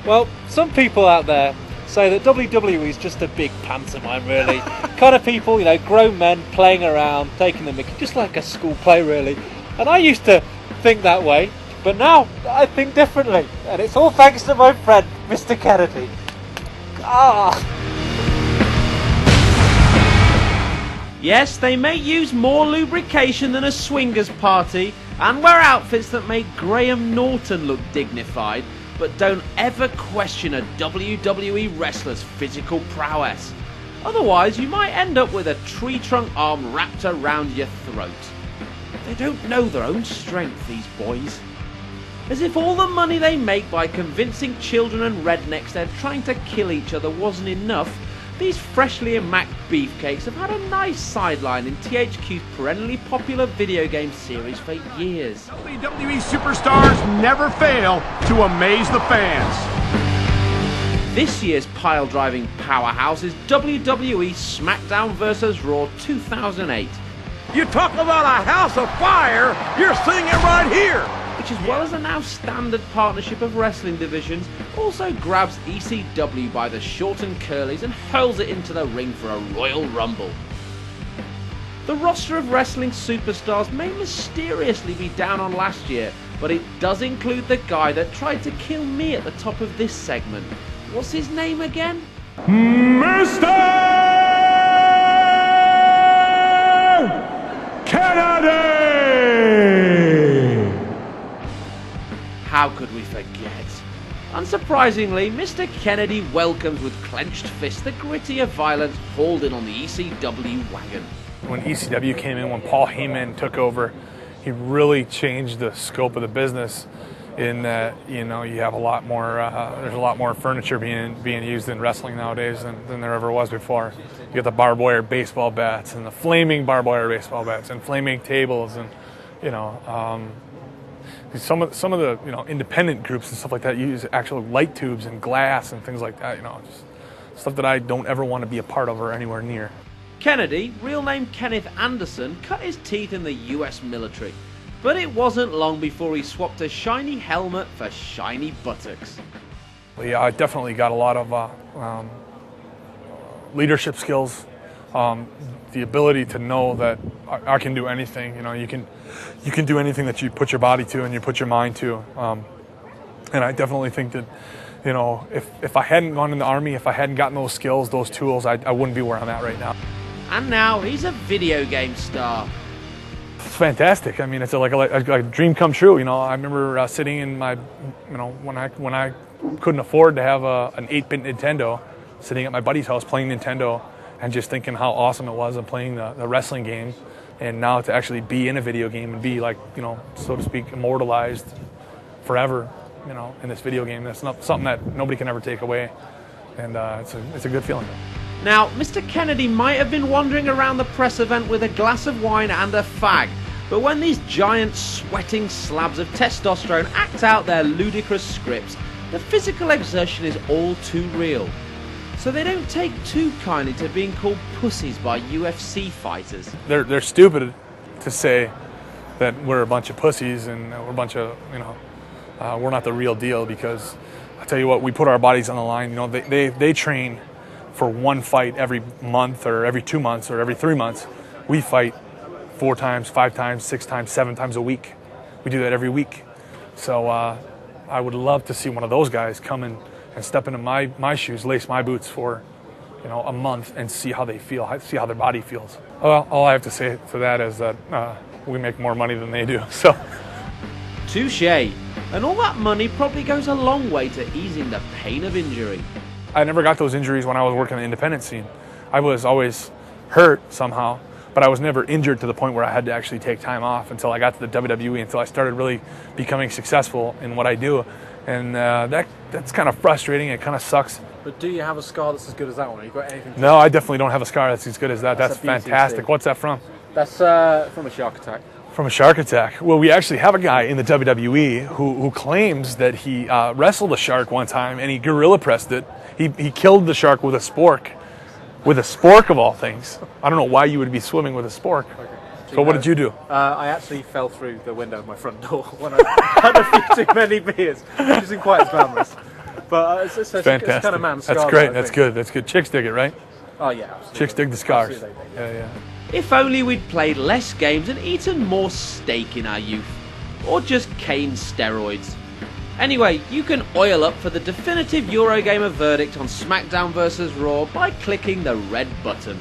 Well, some people out there say that WWE is just a big pantomime, really. Kind of people, you know, grown men playing around, taking the mickey, just like a school play, really. And I used to think that way, but now I think differently. And it's all thanks to my friend, Mr. Kennedy. Yes, they may use more lubrication than a swingers party and wear outfits that make Graham Norton look dignified, but don't ever question a WWE wrestler's physical prowess. Otherwise, you might end up with a tree trunk arm wrapped around your throat. They don't know their own strength, these boys. As if all the money they make by convincing children and rednecks they're trying to kill each other wasn't enough, these freshly emacked beefcakes have had a nice sideline in THQ's perennially popular video game series for years. WWE superstars never fail to amaze the fans. This year's pile-driving powerhouse is WWE Smackdown Vs Raw 2008. You talk about a house of fire, you're seeing it right here. Which, as well as a now standard partnership of wrestling divisions, also grabs ECW by the short and curlies and hurls it into the ring for a Royal Rumble. The roster of wrestling superstars may mysteriously be down on last year, but it does include the guy that tried to kill me at the top of this segment. What's his name again? Mr. Kennedy! How could we forget? Unsurprisingly, Mr. Kennedy welcomes with clenched fists the gritty of violence hauled in on the ECW wagon. When ECW came in, when Paul Heyman took over, he really changed the scope of the business in that, you know, you have a lot more, there's a lot more furniture being used in wrestling nowadays than there ever was before. You got the barbed wire baseball bats and the flaming barbed wire baseball bats and flaming tables and, you know, some of the, you know, independent groups and stuff like that use actual light tubes and glass and things like that, you know, just stuff that I don't ever want to be a part of or anywhere near. Kennedy, real name Kenneth Anderson, cut his teeth in the US military, but it wasn't long before he swapped a shiny helmet for shiny buttocks. Well, yeah, I definitely got a lot of leadership skills, the ability to know that I can do anything. You know, you can do anything that you put your body to and you put your mind to. And I definitely think that, you know, if I hadn't gone in the Army, if I hadn't gotten those skills, those tools, I wouldn't be where I'm at right now. And now he's a video game star. It's fantastic. I mean, it's like a dream come true. You know, I remember sitting in my, you know, when I couldn't afford to have an 8-bit Nintendo, sitting at my buddy's house playing Nintendo and just thinking how awesome it was and playing the wrestling game. And now to actually be in a video game and be, like, you know, so to speak, immortalized forever, you know, in this video game. That's not something that nobody can ever take away. And it's a good feeling. Now, Mr. Kennedy might have been wandering around the press event with a glass of wine and a fag, but when these giant sweating slabs of testosterone act out their ludicrous scripts, the physical exertion is all too real. So they don't take too kindly to being called pussies by UFC fighters. They're stupid to say that we're a bunch of pussies and we're a bunch of, you know, we're not the real deal, because I tell you what, we put our bodies on the line. You know, they train for one fight every month or every 2 months or every 3 months. We fight 4 times, 5 times, 6 times, 7 times a week. We do that every week. So I would love to see one of those guys come in and step into my shoes, lace my boots for, you know, a month and see how they feel, see how their body feels. Well, all I have to say to that is that we make more money than they do. So. Touché. And all that money probably goes a long way to easing the pain of injury. I never got those injuries when I was working the independent scene. I was always hurt somehow, but I was never injured to the point where I had to actually take time off until I got to the WWE, until I started really becoming successful in what I do. And that's kind of frustrating. It kind of sucks. But do you have a scar that's as good as that one? Have you got anything? No, I definitely don't have a scar that's as good as that. That's fantastic. What's that from? That's from a shark attack. From a shark attack. Well, we actually have a guy in the WWE who claims that he wrestled a shark one time and he gorilla pressed it. He killed the shark with a spork. With a spork, of all things. I don't know why you would be swimming with a spork. Okay. So what did you do? I actually fell through the window of my front door when I had a few too many beers, which isn't quite as glamorous. But it's Fantastic. a kind of man scar. That's great. That's good. That's good. Chicks dig it, right? Oh yeah, absolutely. Chicks dig the scars. Absolutely. Yeah. If only we'd played less games and eaten more steak in our youth. Or just Kane steroids. Anyway, you can oil up for the definitive Eurogamer verdict on Smackdown vs Raw by clicking the red button.